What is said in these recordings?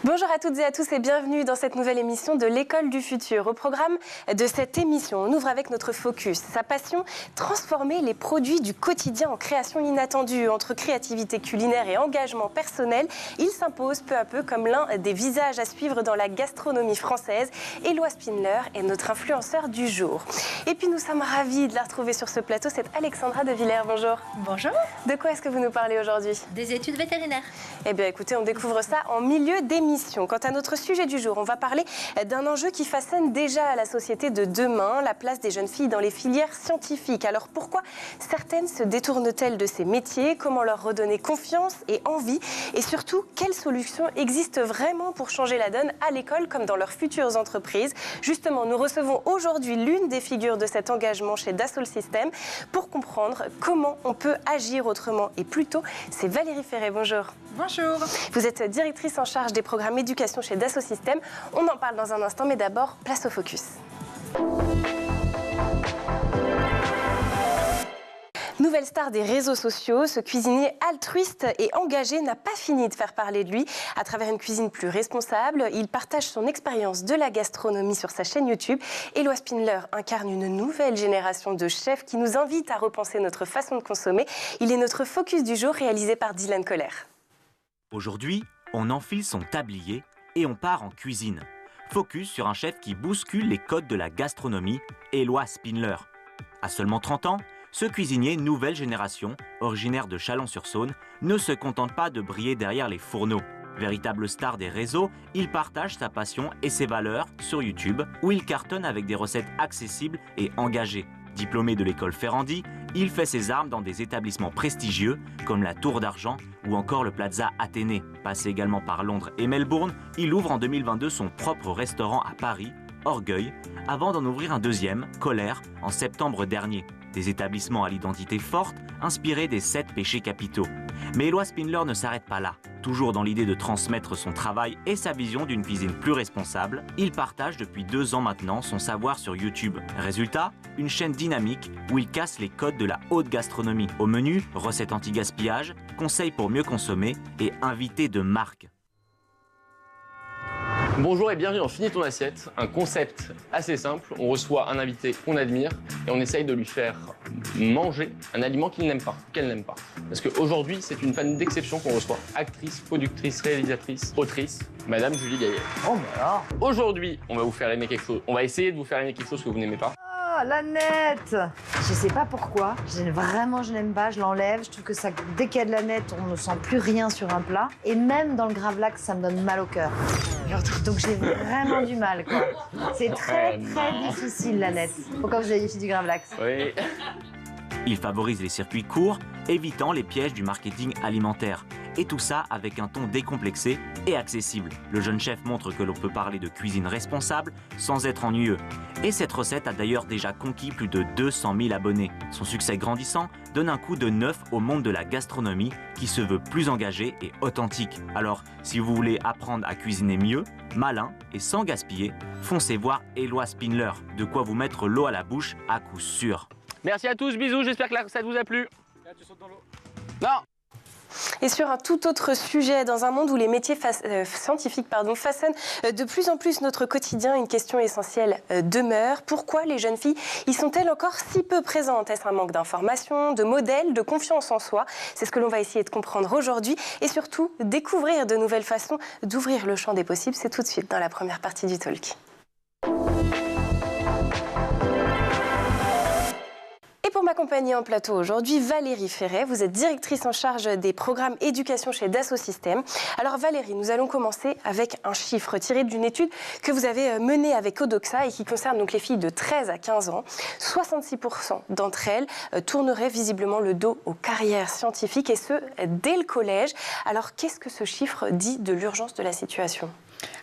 Bonjour à toutes et à tous et bienvenue dans cette nouvelle émission de l'École du Futur. Au programme de cette émission, on ouvre avec notre focus. Sa passion, transformer les produits du quotidien en création inattendue. Entre créativité culinaire et engagement personnel, il s'impose peu à peu comme l'un des visages à suivre dans la gastronomie française. Éloi Spindler est notre influenceur du jour. Et puis nous sommes ravis de la retrouver sur ce plateau, c'est Alexandra de Villers. Bonjour. Bonjour. De quoi est-ce que vous nous parlez aujourd'hui? Des études vétérinaires. Eh bien écoutez, on découvre ça en milieu d'émission. Quant à notre sujet du jour, on va parler d'un enjeu qui façonne déjà la société de demain, la place des jeunes filles dans les filières scientifiques. Alors pourquoi certaines se détournent-elles de ces métiers? Comment leur redonner confiance et envie? Et surtout, quelles solutions existent vraiment pour changer la donne à l'école comme dans leurs futures entreprises? Justement, nous recevons aujourd'hui l'une des figures de cet engagement chez Dassault Systèmes pour comprendre comment on peut agir autrement et plus tôt. C'est Valérie Ferret, bonjour. Bonjour. Vous êtes directrice en charge des programmes éducation chez Dassault Systèmes. On en parle dans un instant, mais d'abord, place au focus. Nouvelle star des réseaux sociaux, ce cuisinier altruiste et engagé n'a pas fini de faire parler de lui. À travers une cuisine plus responsable, il partage son expérience de la gastronomie sur sa chaîne YouTube. Éloi Spindler incarne une nouvelle génération de chefs qui nous invite à repenser notre façon de consommer. Il est notre focus du jour réalisé par Dylan Coller. Aujourd'hui, on enfile son tablier et on part en cuisine. Focus sur un chef qui bouscule les codes de la gastronomie, Éloi Spindler. À seulement 30 ans, ce cuisinier nouvelle génération, originaire de Chalon-sur-Saône, ne se contente pas de briller derrière les fourneaux. Véritable star des réseaux, il partage sa passion et ses valeurs sur YouTube, où il cartonne avec des recettes accessibles et engagées. Diplômé de l'école Ferrandi, il fait ses armes dans des établissements prestigieux comme la Tour d'Argent ou encore le Plaza Athénée. Passé également par Londres et Melbourne, il ouvre en 2022 son propre restaurant à Paris, Orgueil, avant d'en ouvrir un deuxième, Colère, en septembre dernier. Des établissements à l'identité forte, inspirés des 7 péchés capitaux. Mais Éloi Spindler ne s'arrête pas là. Toujours dans l'idée de transmettre son travail et sa vision d'une cuisine plus responsable, il partage depuis 2 ans maintenant son savoir sur YouTube. Résultat, une chaîne dynamique où il casse les codes de la haute gastronomie. Au menu, recettes anti-gaspillage, conseils pour mieux consommer et invités de marque. Bonjour et bienvenue dans Finis ton assiette, un concept assez simple. On reçoit un invité qu'on admire et on essaye de lui faire manger un aliment qu'il n'aime pas, qu'elle n'aime pas. Parce qu'aujourd'hui, c'est une fan d'exception qu'on reçoit. Actrice, productrice, réalisatrice, autrice, Madame Julie Gaillet. Oh mais alors. Aujourd'hui, on va vous faire aimer quelque chose. On va essayer de vous faire aimer quelque chose que vous n'aimez pas. Oh, l'aneth. Je sais pas pourquoi. Je n'aime pas, je l'enlève. Je trouve que ça, dès qu'il y a de l'aneth, on ne sent plus rien sur un plat. Et même dans le gravlax, ça me donne mal au cœur. Donc j'ai vraiment du mal, quoi. C'est très difficile, l'aneth. Pourquoi vous avez fait du gravlax? Oui. Il favorise les circuits courts, évitant les pièges du marketing alimentaire. Et tout ça avec un ton décomplexé et accessible. Le jeune chef montre que l'on peut parler de cuisine responsable sans être ennuyeux. Et cette recette a d'ailleurs déjà conquis plus de 200 000 abonnés. Son succès grandissant donne un coup de neuf au monde de la gastronomie qui se veut plus engagé et authentique. Alors, si vous voulez apprendre à cuisiner mieux, malin et sans gaspiller, foncez voir Éloi Spindler. De quoi vous mettre l'eau à la bouche à coup sûr. Merci à tous, bisous, j'espère que la recette vous a plu. Là, tu sautes dans l'eau. Non. Et sur un tout autre sujet, dans un monde où les métiers scientifiques façonnent de plus en plus notre quotidien, une question essentielle demeure. Pourquoi les jeunes filles y sont-elles encore si peu présentes? Est-ce un manque d'information, de modèles, de confiance en soi? C'est ce que l'on va essayer de comprendre aujourd'hui et surtout découvrir de nouvelles façons d'ouvrir le champ des possibles. C'est tout de suite dans la première partie du talk. Pour m'accompagner en plateau aujourd'hui, Valérie Ferret, vous êtes directrice en charge des programmes éducation chez Dassault Systèmes. Alors Valérie, nous allons commencer avec un chiffre tiré d'une étude que vous avez menée avec Odoxa et qui concerne donc les filles de 13 à 15 ans. 66% d'entre elles tourneraient visiblement le dos aux carrières scientifiques et ce, dès le collège. Alors qu'est-ce que ce chiffre dit de l'urgence de la situation ?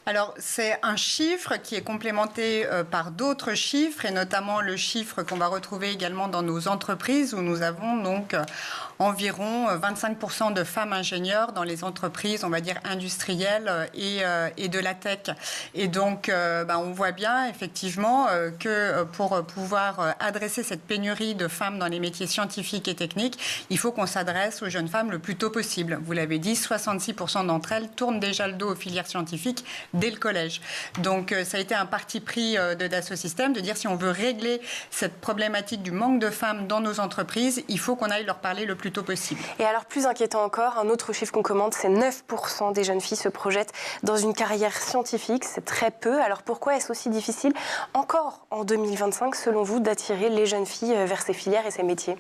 Alors, c'est un chiffre qui est complémenté par d'autres chiffres, et notamment le chiffre qu'on va retrouver également dans nos entreprises, où nous avons donc environ 25% de femmes ingénieures dans les entreprises, on va dire, industrielles et de la tech. Et donc, on voit bien, effectivement, que pour pouvoir adresser cette pénurie de femmes dans les métiers scientifiques et techniques, il faut qu'on s'adresse aux jeunes femmes le plus tôt possible. Vous l'avez dit, 66% d'entre elles tournent déjà le dos aux filières scientifiques dès le collège. Donc, ça a été un parti pris de Dassault Systèmes de dire si on veut régler cette problématique du manque de femmes dans nos entreprises, il faut qu'on aille leur parler le plus tôt possible. Et alors, plus inquiétant encore, un autre chiffre qu'on commande, c'est 9% des jeunes filles se projettent dans une carrière scientifique. C'est très peu. Alors, pourquoi est-ce aussi difficile, encore en 2025, selon vous, d'attirer les jeunes filles vers ces filières et ces métiers?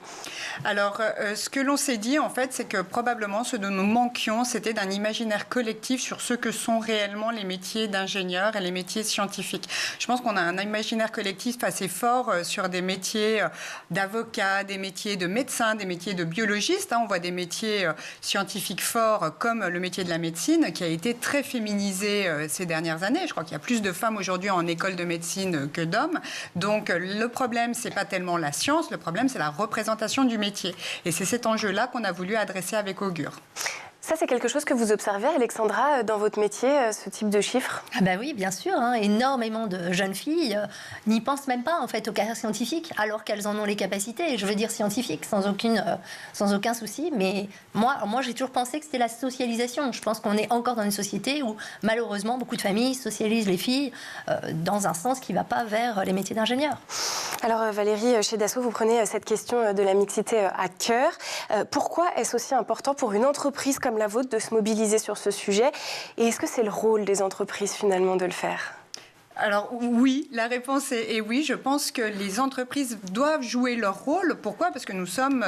Alors, ce que l'on s'est dit, en fait, c'est que probablement ce dont nous manquions, c'était d'un imaginaire collectif sur ce que sont réellement les métiers d'ingénieurs et les métiers scientifiques. Je pense qu'on a un imaginaire collectif assez fort sur des métiers d'avocats, des métiers de médecins, des métiers de biologistes. On voit des métiers scientifiques forts comme le métier de la médecine qui a été très féminisé ces dernières années. Je crois qu'il y a plus de femmes aujourd'hui en école de médecine que d'hommes. Donc le problème, c'est pas tellement la science, le problème, c'est la représentation du métier. Et c'est cet enjeu-là qu'on a voulu adresser avec Augure. Ça, c'est quelque chose que vous observez, Alexandra, dans votre métier, ce type de chiffres? Ah bah oui, bien sûr. Énormément de jeunes filles n'y pensent même pas en fait aux carrières scientifiques, alors qu'elles en ont les capacités. Je veux dire scientifiques, sans aucun souci. Mais moi, j'ai toujours pensé que c'était la socialisation. Je pense qu'on est encore dans une société où, malheureusement, beaucoup de familles socialisent les filles dans un sens qui ne va pas vers les métiers d'ingénieur. Alors Valérie, chez Dassault, vous prenez cette question de la mixité à cœur. Pourquoi est-ce aussi important pour une entreprise comme la vôtre de se mobiliser sur ce sujet? Et est-ce que c'est le rôle des entreprises finalement de le faire? Alors oui, la réponse est oui. Je pense que les entreprises doivent jouer leur rôle. Pourquoi? Parce que nous sommes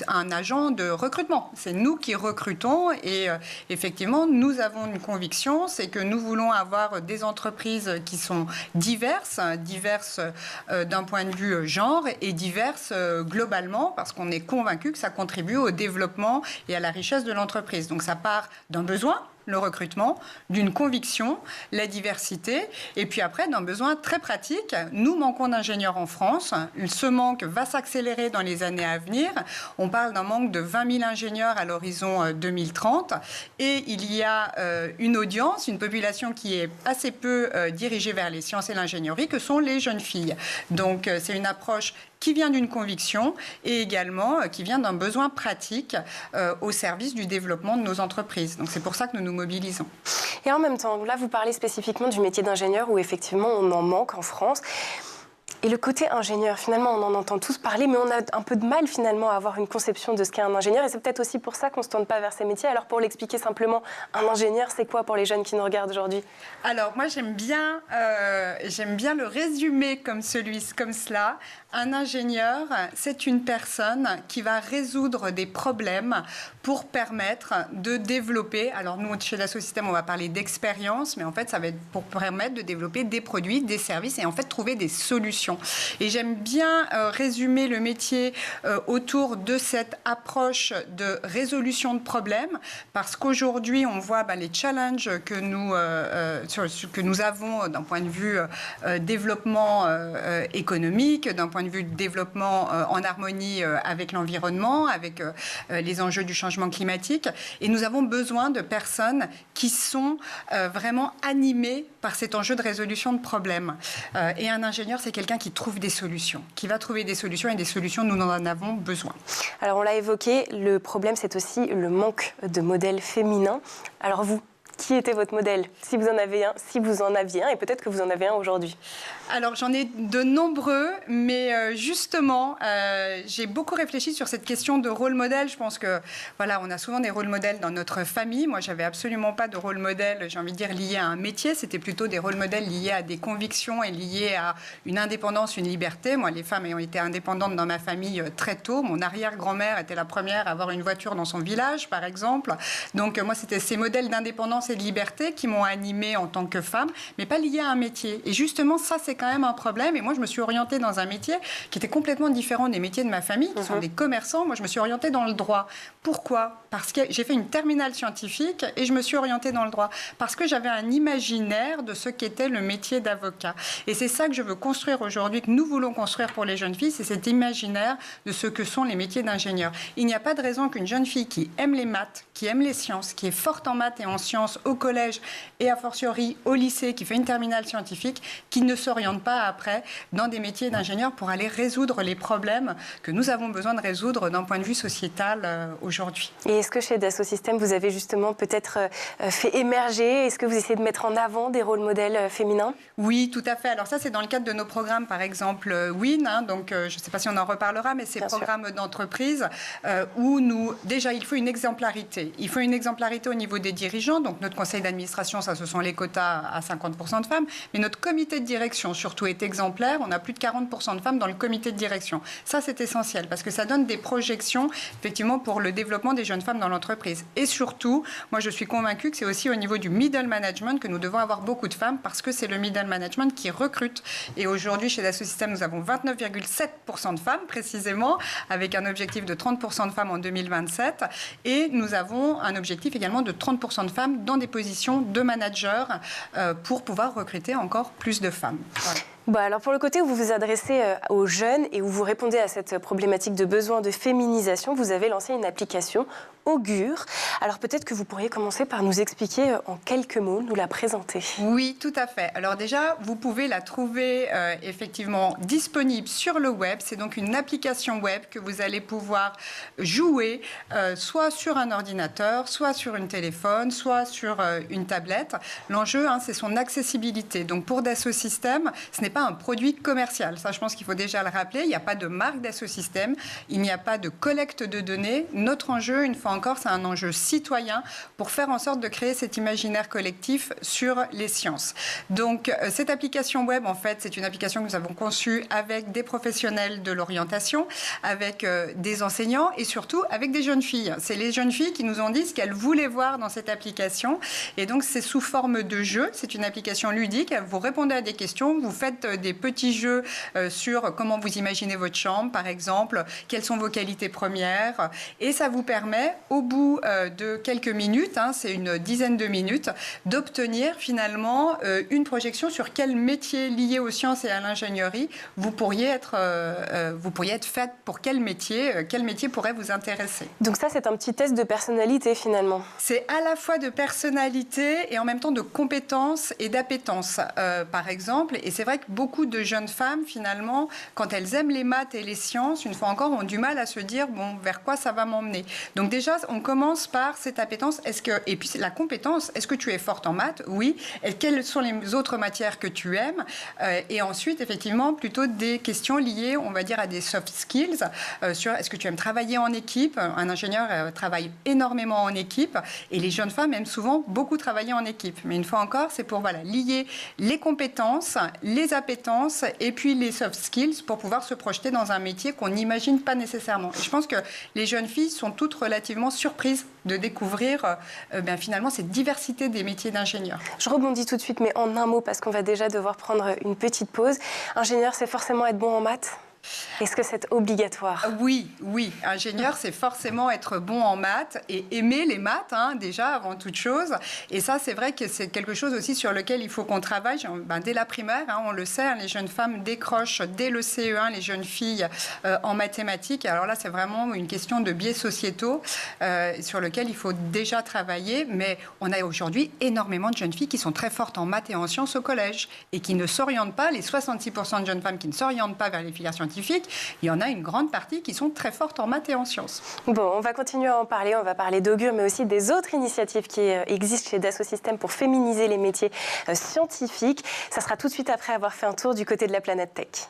un agent de recrutement. C'est nous qui recrutons et effectivement, nous avons une conviction, c'est que nous voulons avoir des entreprises qui sont diverses d'un point de vue genre et diverses globalement, parce qu'on est convaincu que ça contribue au développement et à la richesse de l'entreprise. Donc ça part d'un besoin, le recrutement, d'une conviction, la diversité, et puis après d'un besoin très pratique. Nous manquons d'ingénieurs en France. Ce manque va s'accélérer dans les années à venir. On parle d'un manque de 20 000 ingénieurs à l'horizon 2030. Et il y a une audience, une population qui est assez peu dirigée vers les sciences et l'ingénierie, que sont les jeunes filles. Donc c'est une approche qui vient d'une conviction et également qui vient d'un besoin pratique au service du développement de nos entreprises. Donc c'est pour ça que nous nous mobilisons. Et en même temps, là vous parlez spécifiquement du métier d'ingénieur où effectivement on en manque en France. Et le côté ingénieur, finalement, on en entend tous parler, mais on a un peu de mal finalement à avoir une conception de ce qu'est un ingénieur. Et c'est peut-être aussi pour ça qu'on ne se tourne pas vers ces métiers. Alors pour l'expliquer simplement, un ingénieur, c'est quoi pour les jeunes qui nous regardent aujourd'hui? Alors moi j'aime bien le résumer comme cela. Un ingénieur, c'est une personne qui va résoudre des problèmes pour permettre de développer, alors nous chez Dassault Systèmes on va parler d'expérience, mais en fait ça va être pour permettre de développer des produits, des services et en fait trouver des solutions. Et j'aime bien résumer le métier autour de cette approche de résolution de problèmes, parce qu'aujourd'hui on voit les challenges que nous avons d'un point de vue développement économique, d'un point de vue de développement en harmonie avec l'environnement, avec les enjeux du changement climatique. Et nous avons besoin de personnes qui sont vraiment animées par cet enjeu de résolution de problèmes. Et un ingénieur, c'est quelqu'un qui trouve des solutions, qui va trouver des solutions, et des solutions, nous en avons besoin. Alors on l'a évoqué, le problème c'est aussi le manque de modèles féminins. Alors vous, qui était votre modèle, si vous en avez un, et peut-être que vous en avez un aujourd'hui? Alors, j'en ai de nombreux, mais justement, j'ai beaucoup réfléchi sur cette question de rôle modèle. Je pense que, voilà, on a souvent des rôles modèles dans notre famille. Moi, j'avais absolument pas de rôle modèle, j'ai envie de dire, lié à un métier. C'était plutôt des rôles modèles liés à des convictions et liés à une indépendance, une liberté. Moi, les femmes ayant été indépendantes dans ma famille très tôt. Mon arrière-grand-mère était la première à avoir une voiture dans son village, par exemple. Donc, moi, c'était ces modèles d'indépendance et de liberté qui m'ont animée en tant que femme, mais pas liées à un métier. Et justement, ça, c'est quand même un problème. Et moi, je me suis orientée dans un métier qui était complètement différent des métiers de ma famille, qui sont des commerçants. Moi, je me suis orientée dans le droit. Pourquoi ? Parce que j'ai fait une terminale scientifique et je me suis orientée dans le droit. Parce que j'avais un imaginaire de ce qu'était le métier d'avocat. Et c'est ça que je veux construire aujourd'hui, que nous voulons construire pour les jeunes filles, c'est cet imaginaire de ce que sont les métiers d'ingénieur. Il n'y a pas de raison qu'une jeune fille qui aime les maths, qui aime les sciences, qui est forte en maths et en sciences au collège et a fortiori au lycée, qui fait une terminale scientifique, qui ne s'oriente pas après dans des métiers d'ingénieur pour aller résoudre les problèmes que nous avons besoin de résoudre d'un point de vue sociétal aujourd'hui. Et est-ce que chez Dassault Systèmes, vous avez justement peut-être fait émerger, est-ce que vous essayez de mettre en avant des rôles modèles féminins ? Oui, tout à fait. Alors ça, c'est dans le cadre de nos programmes, par exemple WIN, donc je ne sais pas si on en reparlera, mais c'est programmes d'entreprise où déjà, il faut une exemplarité. Il faut une exemplarité au niveau des dirigeants. Donc notre conseil d'administration, ça, ce sont les quotas à 50% de femmes. Mais notre comité de direction, surtout, est exemplaire. On a plus de 40% de femmes dans le comité de direction. Ça, c'est essentiel parce que ça donne des projections, effectivement, pour le développement des jeunes femmes dans l'entreprise. Et surtout, moi, je suis convaincue que c'est aussi au niveau du middle management que nous devons avoir beaucoup de femmes parce que c'est le middle management qui recrute. Et aujourd'hui, chez Dassault Systèmes, nous avons 29,7% de femmes, précisément, avec un objectif de 30% de femmes en 2027. Et nous avons un objectif également de 30% de femmes dans des positions de manager pour pouvoir recruter encore plus de femmes. Voilà. Bon, alors pour le côté où vous vous adressez aux jeunes et où vous répondez à cette problématique de besoin de féminisation, vous avez lancé une application Augure. Alors peut-être que vous pourriez commencer par nous expliquer en quelques mots, nous la présenter. Oui, tout à fait. Alors déjà, vous pouvez la trouver effectivement disponible sur le web. C'est donc une application web que vous allez pouvoir jouer soit sur un ordinateur, soit sur un téléphone, soit sur une tablette. L'enjeu, c'est son accessibilité. Donc pour Dassault Systèmes, ce n'est pas un produit commercial. Ça, je pense qu'il faut déjà le rappeler. Il n'y a pas de marque Dassault Systèmes. Il n'y a pas de collecte de données. Notre enjeu, une fois encore, c'est un enjeu citoyen pour faire en sorte de créer cet imaginaire collectif sur les sciences. Donc, cette application web, en fait, c'est une application que nous avons conçue avec des professionnels de l'orientation, avec des enseignants et surtout avec des jeunes filles. C'est les jeunes filles qui nous ont dit ce qu'elles voulaient voir dans cette application. Et donc, c'est sous forme de jeu. C'est une application ludique. Vous répondez à des questions, vous faites des petits jeux sur comment vous imaginez votre chambre, par exemple, quelles sont vos qualités premières. Et ça vous permet, au bout de quelques minutes, c'est une dizaine de minutes, d'obtenir finalement une projection sur quel métier lié aux sciences et à l'ingénierie vous pourriez être faite pour quel métier pourrait vous intéresser. Donc ça, c'est un petit test de personnalité finalement. C'est à la fois de personnalité et en même temps de compétences et d'appétence, par exemple. Et c'est vrai que beaucoup de jeunes femmes, finalement, quand elles aiment les maths et les sciences, une fois encore, ont du mal à se dire, bon, vers quoi ça va m'emmener. Donc déjà, on commence par cette appétence. Et puis la compétence, est-ce que tu es forte en maths ? Oui. Et quelles sont les autres matières que tu aimes ? Et ensuite, effectivement, plutôt des questions liées, on va dire, à des soft skills, sur est-ce que tu aimes travailler en équipe ? Un ingénieur travaille énormément en équipe et les jeunes femmes aiment souvent beaucoup travailler en équipe. Mais une fois encore, c'est pour lier les compétences, les appétences et puis les soft skills pour pouvoir se projeter dans un métier qu'on n'imagine pas nécessairement. Et je pense que les jeunes filles sont toutes relativement surprises de découvrir finalement cette diversité des métiers d'ingénieur. Je rebondis tout de suite, mais en un mot, parce qu'on va déjà devoir prendre une petite pause. Ingénieur, c'est forcément être bon en maths ? Est-ce que c'est obligatoire ? Oui. Ingénieur, c'est forcément être bon en maths et aimer les maths, déjà, avant toute chose. Et ça, c'est vrai que c'est quelque chose aussi sur lequel il faut qu'on travaille. Dès la primaire, on le sait, les jeunes femmes décrochent dès le CE1, les jeunes filles, en mathématiques. Alors là, c'est vraiment une question de biais sociétaux sur lequel il faut déjà travailler. Mais on a aujourd'hui énormément de jeunes filles qui sont très fortes en maths et en sciences au collège et qui ne s'orientent pas, les 66% de jeunes femmes qui ne s'orientent pas vers les filières scientifiques, il y en a une grande partie qui sont très fortes en maths et en sciences. Bon, on va continuer à en parler. On va parler d'Augure, mais aussi des autres initiatives qui existent chez Dassault Systèmes pour féminiser les métiers scientifiques. Ça sera tout de suite après avoir fait un tour du côté de la planète tech.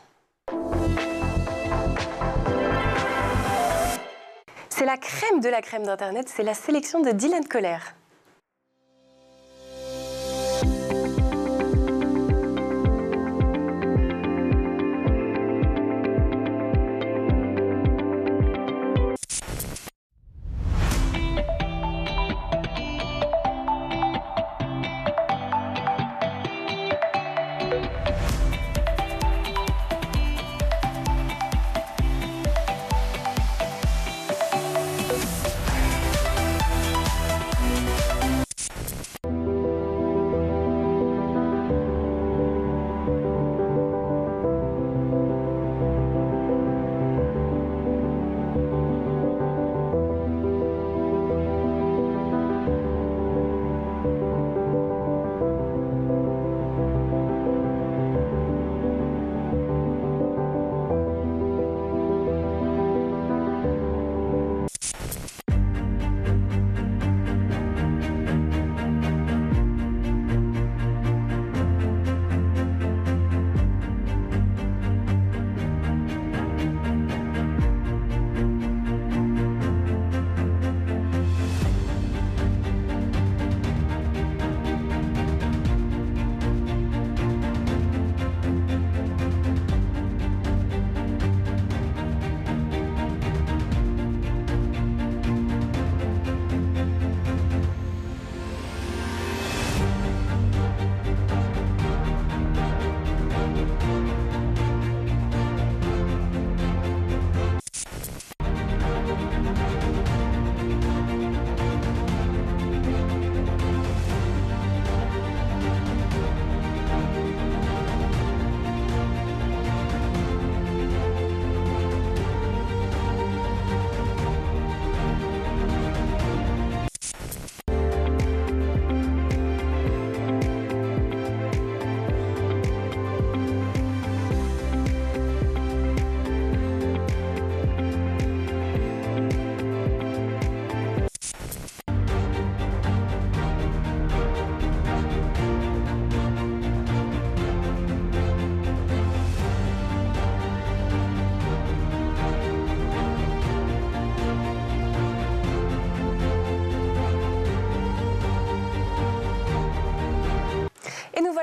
C'est la crème de la crème d'Internet. C'est la sélection de Dylan Kohler.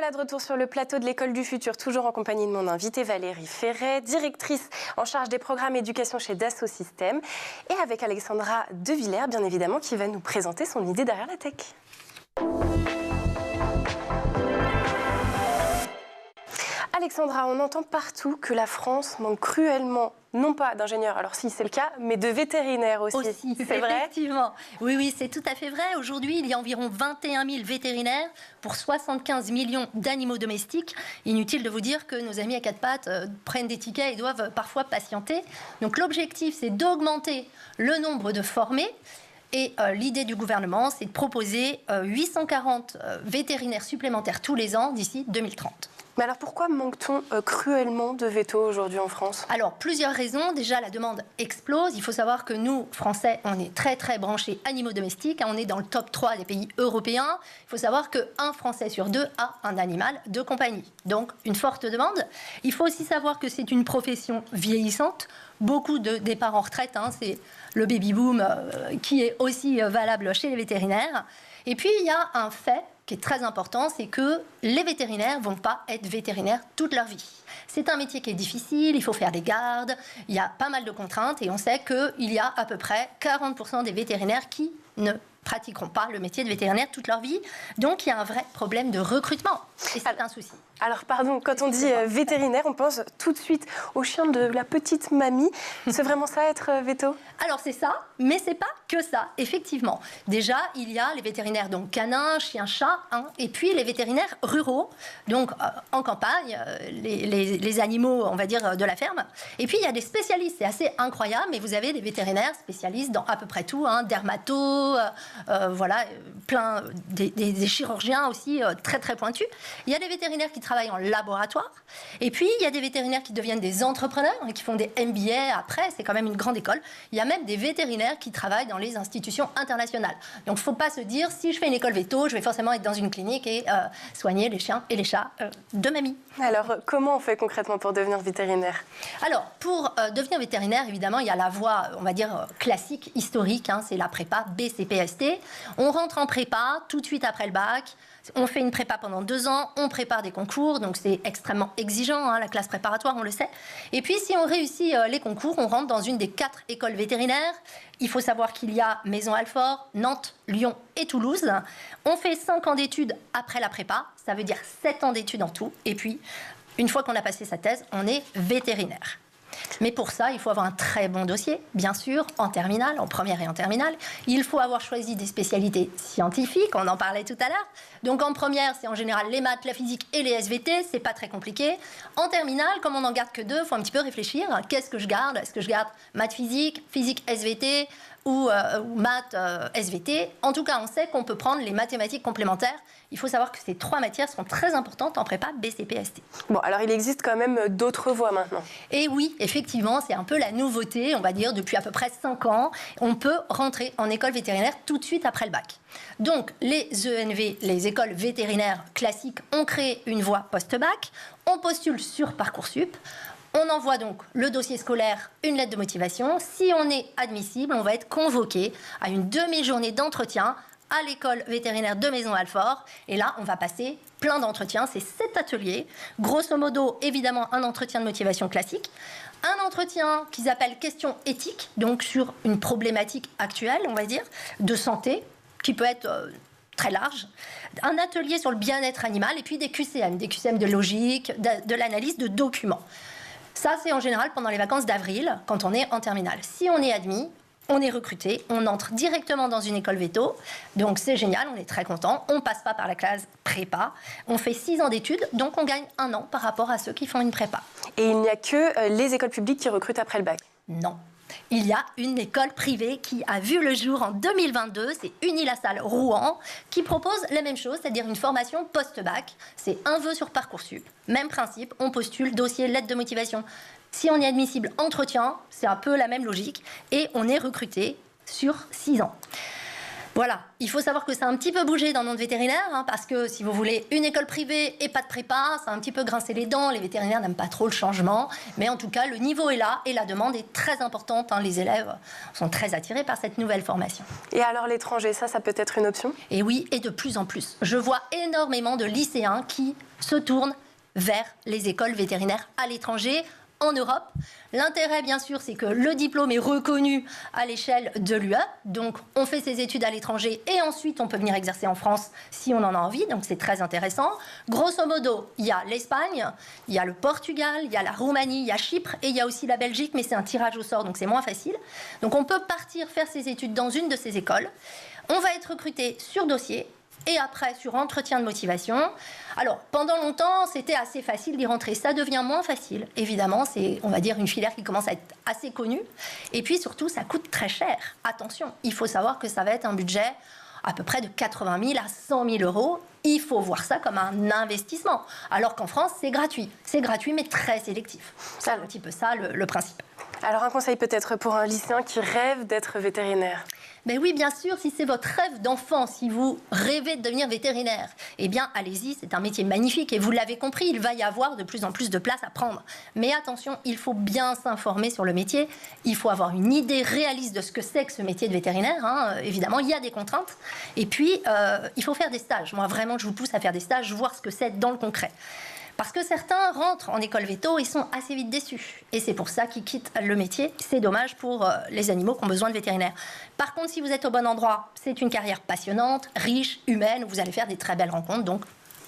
Voilà, de retour sur le plateau de l'École du Futur, toujours en compagnie de mon invitée Valérie Ferret, directrice en charge des programmes éducation chez Dassault Systèmes, et avec Alexandra De Villers, bien évidemment, qui va nous présenter son idée derrière la tech. Alexandra, on entend partout que la France manque cruellement, non pas d'ingénieurs, alors si c'est le cas, mais de vétérinaires aussi. C'est vrai ? Effectivement. Oui, c'est tout à fait vrai. Aujourd'hui, il y a environ 21 000 vétérinaires pour 75 millions d'animaux domestiques. Inutile de vous dire que nos amis à quatre pattes prennent des tickets et doivent parfois patienter. Donc l'objectif, c'est d'augmenter le nombre de formés. Et l'idée du gouvernement, c'est de proposer 840 vétérinaires supplémentaires tous les ans d'ici 2030. Mais alors pourquoi manque-t-on cruellement de vétos aujourd'hui en France ? Alors, plusieurs raisons. Déjà, la demande explose. Il faut savoir que nous, Français, on est très, très branchés animaux domestiques. On est dans le top 3 des pays européens. Il faut savoir qu'un Français sur deux a un animal de compagnie. Donc, une forte demande. Il faut aussi savoir que c'est une profession vieillissante. Beaucoup de départs en retraite, c'est le baby-boom qui est aussi valable chez les vétérinaires. Et puis, il y a un fait qui est très important, c'est que les vétérinaires ne vont pas être vétérinaires toute leur vie. C'est un métier qui est difficile, il faut faire des gardes, il y a pas mal de contraintes et on sait qu'il y a à peu près 40% des vétérinaires qui ne pratiqueront pas le métier de vétérinaire toute leur vie. Donc, il y a un vrai problème de recrutement et c'est un souci. Alors, pardon, quand on dit vétérinaire, on pense tout de suite au chien de la petite mamie. C'est vraiment ça, être véto ? Alors, c'est ça, mais c'est pas que ça, effectivement. Déjà, il y a les vétérinaires donc canins, chiens, chats, et puis les vétérinaires ruraux, donc en campagne, les animaux, on va dire, de la ferme. Et puis, il y a des spécialistes, c'est assez incroyable, mais vous avez des vétérinaires spécialistes dans à peu près tout, dermato, voilà, plein, des chirurgiens aussi très, très pointus. Il y a des vétérinaires qui travaillent en laboratoire. Et puis, il y a des vétérinaires qui deviennent des entrepreneurs, qui font des MBA après, c'est quand même une grande école. Il y a même des vétérinaires qui travaillent dans les institutions internationales. Donc, il ne faut pas se dire, si je fais une école véto, je vais forcément être dans une clinique et soigner les chiens et les chats de mamie. Alors, comment on fait concrètement pour devenir vétérinaire ? Alors, pour devenir vétérinaire, évidemment, il y a la voie, on va dire, classique, historique, c'est la prépa BCPST. On rentre en prépa tout de suite après le bac. On fait une prépa pendant 2 ans, on prépare des concours, donc c'est extrêmement exigeant, la classe préparatoire, on le sait. Et puis, si on réussit les concours, on rentre dans une des 4 écoles vétérinaires. Il faut savoir qu'il y a Maisons-Alfort, Nantes, Lyon et Toulouse. On fait 5 ans d'études après la prépa, ça veut dire 7 ans d'études en tout. Et puis, une fois qu'on a passé sa thèse, on est vétérinaire. Mais pour ça, il faut avoir un très bon dossier, bien sûr, en terminale, en première et en terminale. Il faut avoir choisi des spécialités scientifiques, on en parlait tout à l'heure. Donc en première, c'est en général les maths, la physique et les SVT, c'est pas très compliqué. En terminale, comme on n'en garde que 2, il faut un petit peu réfléchir. Qu'est-ce que je garde ? Est-ce que je garde maths, physique, physique, SVT ou maths, SVT ? En tout cas, on sait qu'on peut prendre les mathématiques complémentaires. Il faut savoir que ces 3 matières sont très importantes en prépa BCPST. Bon, alors il existe quand même d'autres voies maintenant. Et oui, effectivement, c'est un peu la nouveauté, on va dire, depuis à peu près 5 ans. On peut rentrer en école vétérinaire tout de suite après le bac. Donc, les ENV, les écoles vétérinaires classiques, ont créé une voie post-bac. On postule sur Parcoursup. On envoie donc le dossier scolaire, une lettre de motivation. Si on est admissible, on va être convoqué à une demi-journée d'entretien à l'école vétérinaire de Maisons-Alfort. Et là, on va passer plein d'entretiens. C'est 7 ateliers. Grosso modo, évidemment, un entretien de motivation classique. Un entretien qu'ils appellent question éthique, donc sur une problématique actuelle, on va dire, de santé, qui peut être très large. Un atelier sur le bien-être animal et puis des QCM de logique, de l'analyse de documents. Ça, c'est en général pendant les vacances d'avril, quand on est en terminale. Si on est admis, on est recruté, on entre directement dans une école véto, donc c'est génial, on est très content. On ne passe pas par la classe prépa, on fait 6 ans d'études, donc on gagne 1 an par rapport à ceux qui font une prépa. Et il n'y a que les écoles publiques qui recrutent après le bac ? Non. Il y a une école privée qui a vu le jour en 2022, c'est Unilassal Rouen, qui propose la même chose, c'est-à-dire une formation post-bac. C'est un vœu sur Parcoursup. Même principe, on postule, dossier, lettre de motivation. Si on est admissible, entretien, c'est un peu la même logique, et on est recruté sur 6 ans. Voilà, il faut savoir que ça a un petit peu bougé dans le monde vétérinaire, hein, parce que si vous voulez une école privée et pas de prépa, ça a un petit peu grincé les dents, les vétérinaires n'aiment pas trop le changement, mais en tout cas le niveau est là et la demande est très importante, hein, les élèves sont très attirés par cette nouvelle formation. Et alors l'étranger, ça peut être une option? Et oui, et de plus en plus. Je vois énormément de lycéens qui se tournent vers les écoles vétérinaires à l'étranger, en Europe. L'intérêt, bien sûr, c'est que le diplôme est reconnu à l'échelle de l'UE. Donc, on fait ses études à l'étranger et ensuite, on peut venir exercer en France si on en a envie. Donc, c'est très intéressant. Grosso modo, il y a l'Espagne, il y a le Portugal, il y a la Roumanie, il y a Chypre et il y a aussi la Belgique, mais c'est un tirage au sort, donc c'est moins facile. Donc, on peut partir faire ses études dans une de ces écoles. On va être recruté sur dossier. Et après, sur entretien de motivation. Alors, pendant longtemps, c'était assez facile d'y rentrer. Ça devient moins facile. Évidemment, c'est, on va dire, une filière qui commence à être assez connue. Et puis, surtout, ça coûte très cher. Attention, il faut savoir que ça va être un budget à peu près de 80 000 à 100 000 euros. Il faut voir ça comme un investissement. Alors qu'en France, c'est gratuit. C'est gratuit, mais très sélectif. C'est un petit peu ça, le principe. Alors, un conseil peut-être pour un lycéen qui rêve d'être vétérinaire? Ben oui, bien sûr, si c'est votre rêve d'enfant, si vous rêvez de devenir vétérinaire, eh bien, allez-y, c'est un métier magnifique. Et vous l'avez compris, il va y avoir de plus en plus de place à prendre. Mais attention, il faut bien s'informer sur le métier. Il faut avoir une idée réaliste de ce que c'est que ce métier de vétérinaire. Hein. Évidemment, il y a des contraintes. Et puis, il faut faire des stages. Moi, vraiment, je vous pousse à faire des stages, voir ce que c'est dans le concret. Parce que certains rentrent en école véto, ils sont assez vite déçus. Et c'est pour ça qu'ils quittent le métier. C'est dommage pour les animaux qui ont besoin de vétérinaires. Par contre, si vous êtes au bon endroit, c'est une carrière passionnante, riche, humaine, où vous allez faire des très belles rencontres. Donc,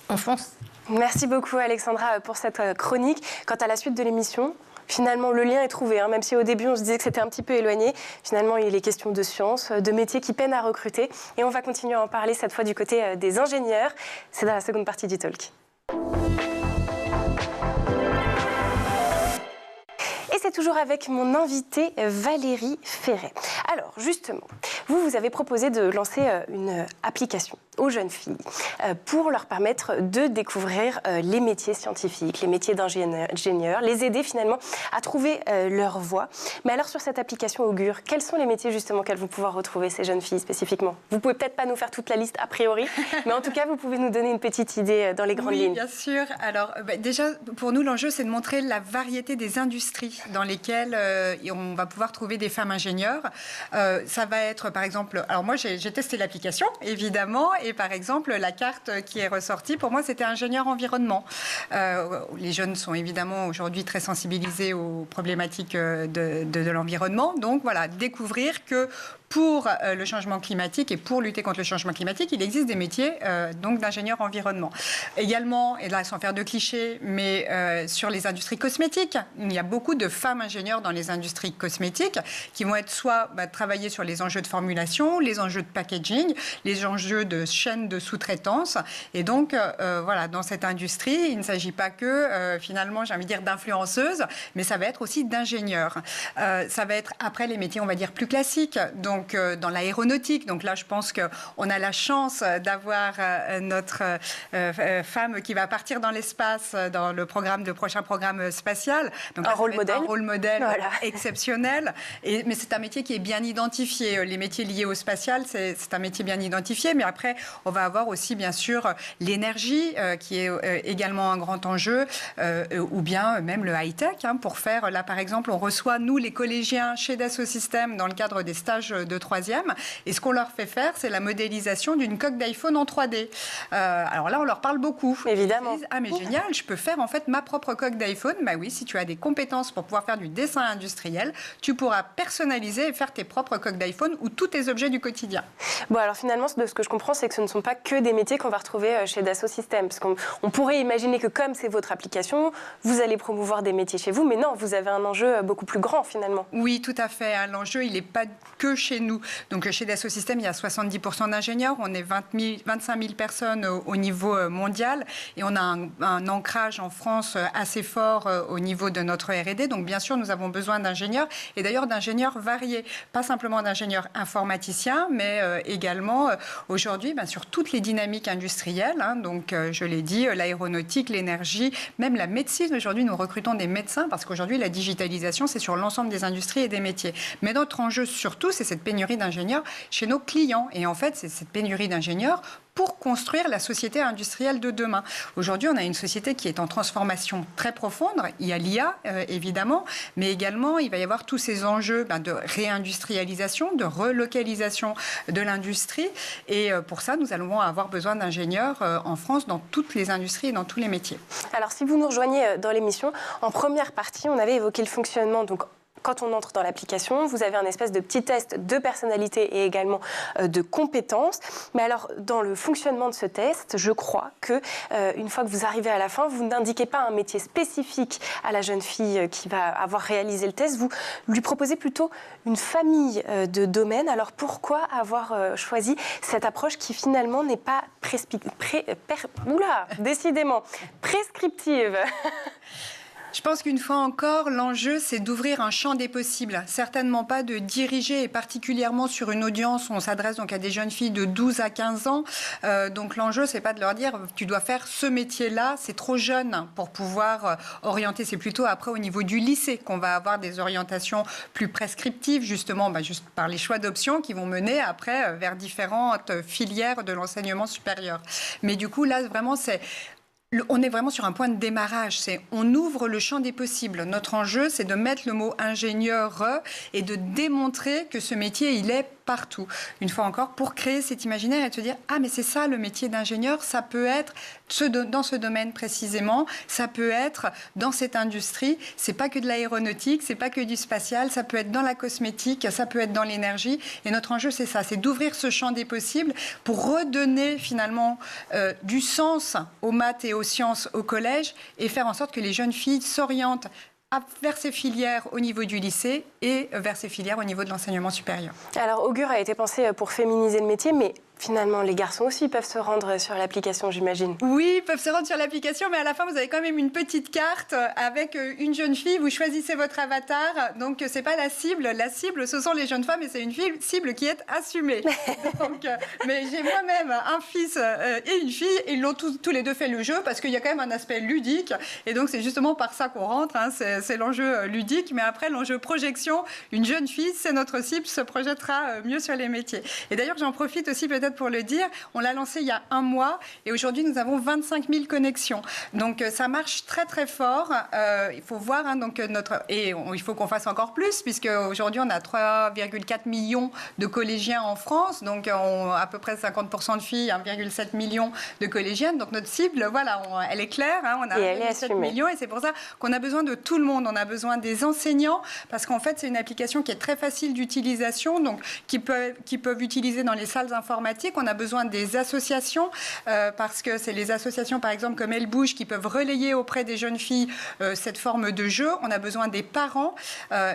on fonce. Merci beaucoup, Alexandra, pour cette chronique. Quant à la suite de l'émission, finalement, le lien est trouvé. Hein. Même si au début, on se disait que c'était un petit peu éloigné, finalement, il est question de sciences, de métiers qui peinent à recruter. Et on va continuer à en parler cette fois du côté des ingénieurs. C'est dans la seconde partie du talk. Et c'est toujours avec mon invitée Valérie Ferret. Alors, justement, vous avez proposé de lancer une application aux jeunes filles pour leur permettre de découvrir les métiers scientifiques, les métiers d'ingénieur, les aider finalement à trouver leur voie. Mais alors, sur cette application Augure, quels sont les métiers justement qu'elles vont pouvoir retrouver, ces jeunes filles spécifiquement? Vous pouvez peut-être pas nous faire toute la liste a priori, mais en tout cas, vous pouvez nous donner une petite idée dans les grandes lignes. Oui, bien sûr. Alors, déjà, pour nous, l'enjeu, c'est de montrer la variété des industries dans lesquelles on va pouvoir trouver des femmes ingénieurs. Ça va être, par exemple... Alors, moi, j'ai testé l'application, évidemment, et par exemple, la carte qui est ressortie, pour moi, c'était ingénieur environnement. Les jeunes sont évidemment aujourd'hui très sensibilisés aux problématiques de l'environnement. Donc, voilà, découvrir que pour le changement climatique et pour lutter contre le changement climatique, il existe des métiers donc d'ingénieur environnement. Également, et là sans faire de clichés, mais sur les industries cosmétiques, il y a beaucoup de femmes ingénieurs dans les industries cosmétiques qui vont être soit travailler sur les enjeux de formulation, les enjeux de packaging, les enjeux de chaîne de sous-traitance. Et donc, voilà, dans cette industrie, il ne s'agit pas que, finalement, j'ai envie de dire d'influenceuses, mais ça va être aussi d'ingénieurs. Ça va être après les métiers, on va dire, plus classiques. Donc, dans l'aéronautique. Donc là, je pense qu'on a la chance d'avoir notre femme qui va partir dans l'espace dans le prochain programme spatial. Donc un rôle modèle. Un rôle modèle voilà. Exceptionnel. Mais c'est un métier qui est bien identifié. Les métiers liés au spatial, c'est un métier bien identifié. Mais après, on va avoir aussi, bien sûr, l'énergie qui est également un grand enjeu, ou bien même le high-tech. Pour faire, là, par exemple, on reçoit, nous, les collégiens chez Dassault Systèmes dans le cadre des stages de troisième. Et ce qu'on leur fait faire, c'est la modélisation d'une coque d'iPhone en 3D. Alors là, on leur parle beaucoup. Évidemment. Ils disent, ah mais génial, je peux faire en fait ma propre coque d'iPhone. Bah oui, si tu as des compétences pour pouvoir faire du dessin industriel, tu pourras personnaliser et faire tes propres coques d'iPhone ou tous tes objets du quotidien. Bon, alors finalement, de ce que je comprends, c'est que ce ne sont pas que des métiers qu'on va retrouver chez Dassault Systèmes. Parce qu'on pourrait imaginer que comme c'est votre application, vous allez promouvoir des métiers chez vous. Mais non, vous avez un enjeu beaucoup plus grand finalement. Oui, tout à fait. L'enjeu, il n'est pas que chez nous. Donc chez Dassault Systèmes, il y a 70% d'ingénieurs. On est 25 000 personnes au niveau mondial. Et on a un ancrage en France assez fort au niveau de notre R&D. Donc bien sûr, nous avons besoin d'ingénieurs. Et d'ailleurs d'ingénieurs variés. Pas simplement d'ingénieurs informaticiens, mais également aujourd'hui sur toutes les dynamiques industrielles. Donc je l'ai dit, l'aéronautique, l'énergie, même la médecine. Aujourd'hui, nous recrutons des médecins parce qu'aujourd'hui, la digitalisation, c'est sur l'ensemble des industries et des métiers. Mais notre enjeu surtout, c'est cette pénurie d'ingénieurs chez nos clients. Et en fait, c'est cette pénurie d'ingénieurs pour construire la société industrielle de demain. Aujourd'hui, on a une société qui est en transformation très profonde. Il y a l'IA, évidemment, mais également, il va y avoir tous ces enjeux de réindustrialisation, de relocalisation de l'industrie. Et pour ça, nous allons avoir besoin d'ingénieurs en France dans toutes les industries et dans tous les métiers. Alors, si vous nous rejoignez dans l'émission, en première partie, on avait évoqué le fonctionnement, donc quand on entre dans l'application, vous avez un espèce de petit test de personnalité et également de compétences. Mais alors, dans le fonctionnement de ce test, je crois que une fois que vous arrivez à la fin, vous n'indiquez pas un métier spécifique à la jeune fille qui va avoir réalisé le test. Vous lui proposez plutôt une famille de domaines. Alors, pourquoi avoir choisi cette approche qui finalement n'est pas décidément prescriptive? Je pense qu'une fois encore, l'enjeu, c'est d'ouvrir un champ des possibles. Certainement pas de diriger, et particulièrement sur une audience où on s'adresse donc à des jeunes filles de 12 à 15 ans. Donc l'enjeu, c'est pas de leur dire « tu dois faire ce métier-là », c'est trop jeune pour pouvoir orienter. C'est plutôt après au niveau du lycée qu'on va avoir des orientations plus prescriptives, justement juste par les choix d'options qui vont mener après vers différentes filières de l'enseignement supérieur. Mais du coup, là, vraiment, on est vraiment sur un point de démarrage. On ouvre le champ des possibles. Notre enjeu, c'est de mettre le mot ingénieur et de démontrer que ce métier, il est partout. Une fois encore, pour créer cet imaginaire et de se dire « Ah, mais c'est ça le métier d'ingénieur, ça peut être dans ce domaine précisément, ça peut être dans cette industrie, c'est pas que de l'aéronautique, c'est pas que du spatial, ça peut être dans la cosmétique, ça peut être dans l'énergie. » Et notre enjeu, c'est ça, c'est d'ouvrir ce champ des possibles pour redonner finalement du sens aux maths et aux sciences au collège et faire en sorte que les jeunes filles s'orientent vers ces filières au niveau du lycée et vers ces filières au niveau de l'enseignement supérieur. Alors, Augure a été pensé pour féminiser le métier, mais finalement, les garçons aussi peuvent se rendre sur l'application, j'imagine. Oui, ils peuvent se rendre sur l'application, mais à la fin, vous avez quand même une petite carte avec une jeune fille. Vous choisissez votre avatar. Donc, c'est pas la cible. La cible, ce sont les jeunes femmes et c'est une cible qui est assumée. Donc, mais j'ai moi-même un fils et une fille. Et ils l'ont tous les deux fait le jeu parce qu'il y a quand même un aspect ludique. Et donc, c'est justement par ça qu'on rentre. C'est l'enjeu ludique. Mais après, l'enjeu projection, une jeune fille, c'est notre cible, se projettera mieux sur les métiers. Et d'ailleurs, j'en profite aussi peut-être pour le dire, on l'a lancé il y a un mois et aujourd'hui nous avons 25 000 connexions. Donc ça marche très très fort. Il faut voir il faut qu'on fasse encore plus puisque aujourd'hui on a 3,4 millions de collégiens en France, donc à peu près 50% de filles, 1,7 million de collégiennes. Donc notre cible, voilà, elle est claire. On a 1,7 million et c'est pour ça qu'on a besoin de tout le monde. On a besoin des enseignants parce qu'en fait c'est une application qui est très facile d'utilisation, donc qui peuvent utiliser dans les salles informatiques. On a besoin des associations parce que c'est les associations, par exemple, comme Elle Bouge, qui peuvent relayer auprès des jeunes filles cette forme de jeu. On a besoin des parents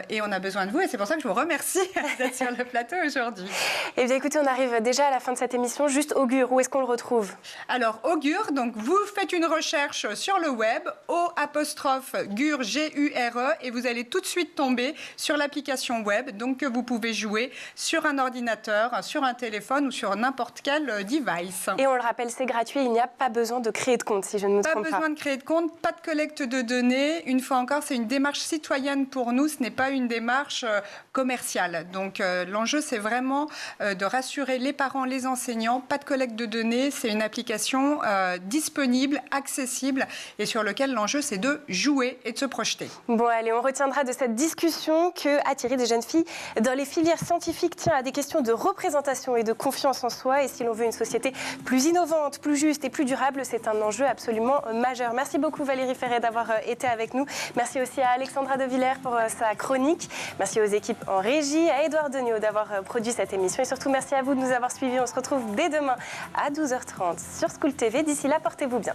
et on a besoin de vous. Et c'est pour ça que je vous remercie d'être sur le plateau aujourd'hui. Eh bien, écoutez, on arrive déjà à la fin de cette émission. Juste Augure, où est-ce qu'on le retrouve? Alors, Augure, donc vous faites une recherche sur le web, O''Gure, G-U-R-E, et vous allez tout de suite tomber sur l'application web, donc que vous pouvez jouer sur un ordinateur, sur un téléphone ou sur n'importe quel device. Et on le rappelle, c'est gratuit, il n'y a pas besoin de créer de compte, si je ne me trompe pas. Pas besoin de créer de compte, pas de collecte de données. Une fois encore, c'est une démarche citoyenne pour nous, ce n'est pas une démarche commerciale. Donc l'enjeu, c'est vraiment de rassurer les parents, les enseignants, pas de collecte de données, c'est une application disponible, accessible et sur laquelle l'enjeu, c'est de jouer et de se projeter. Bon, allez, on retiendra de cette discussion que attirer des jeunes filles dans les filières scientifiques tient à des questions de représentation et de confiance en soi. Et si l'on veut une société plus innovante, plus juste et plus durable, c'est un enjeu absolument majeur. Merci beaucoup Valérie Ferret d'avoir été avec nous. Merci aussi à Alexandra De Villers pour sa chronique. Merci aux équipes en régie, à Édouard Degnaud d'avoir produit cette émission. Et surtout, merci à vous de nous avoir suivis. On se retrouve dès demain à 12h30 sur School TV. D'ici là, portez-vous bien.